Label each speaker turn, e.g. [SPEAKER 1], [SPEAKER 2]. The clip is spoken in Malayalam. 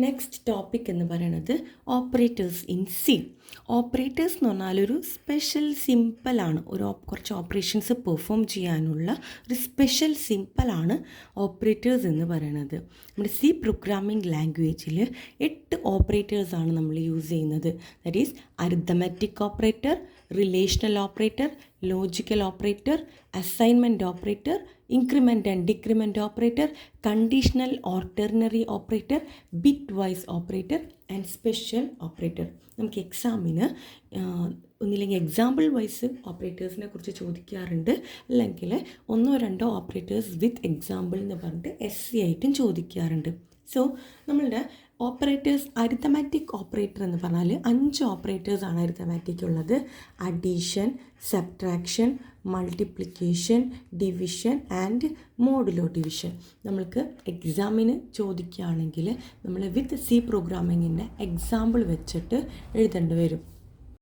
[SPEAKER 1] നെക്സ്റ്റ് ടോപ്പിക് എന്ന് പറയുന്നത് ഓപ്പറേറ്റേഴ്സ് ഇൻ സി. ഓപ്പറേറ്റേഴ്സ് എന്ന് പറഞ്ഞാൽ ഒരു സ്പെഷ്യൽ സിമ്പിളാണ്, കുറച്ച് ഓപ്പറേഷൻസ് പെർഫോം ചെയ്യാനുള്ള ഒരു സ്പെഷ്യൽ സിമ്പിളാണ് ഓപ്പറേറ്റേഴ്സ് എന്ന് പറയുന്നത്. നമ്മുടെ സി പ്രോഗ്രാമിംഗ് ലാംഗ്വേജിൽ 8 ഓപ്പറേറ്റേഴ്സാണ് നമ്മൾ യൂസ് ചെയ്യുന്നത്. That is arithmetic operator, relational operator, logical operator, assignment operator, increment and decrement operator, conditional or ternary operator, bitwise operator and special operator. നമുക്ക് എക്സാമിന് ഒന്നില്ലെങ്കിൽ എക്സാമ്പിൾ വൈസ് ഓപ്പറേറ്റേഴ്സിനെ കുറിച്ച് ചോദിക്കാറുണ്ട്, അല്ലെങ്കിൽ 1-2 ഓപ്പറേറ്റേഴ്സ് വിത്ത് എക്സാമ്പിൾ എന്ന് പറഞ്ഞിട്ട് SC ആയിട്ടും ചോദിക്കാറുണ്ട്. സോ നമ്മളുടെ ഓപ്പറേറ്റേഴ്സ്, അരിത്തമാറ്റിക് ഓപ്പറേറ്റർ എന്ന് പറഞ്ഞാൽ 5 ഓപ്പറേറ്റേഴ്സാണ് അരിത്തമാറ്റിക് ഉള്ളത്. Addition, subtraction, multiplication, division and modulo division. നമ്മൾക്ക് എക്സാമിന് ചോദിക്കുകയാണെങ്കിൽ നമ്മൾ വിത്ത് സി പ്രോഗ്രാമിങ്ങിൻ്റെ എക്സാമ്പിൾ വെച്ചിട്ട് എഴുതേണ്ടി വരും.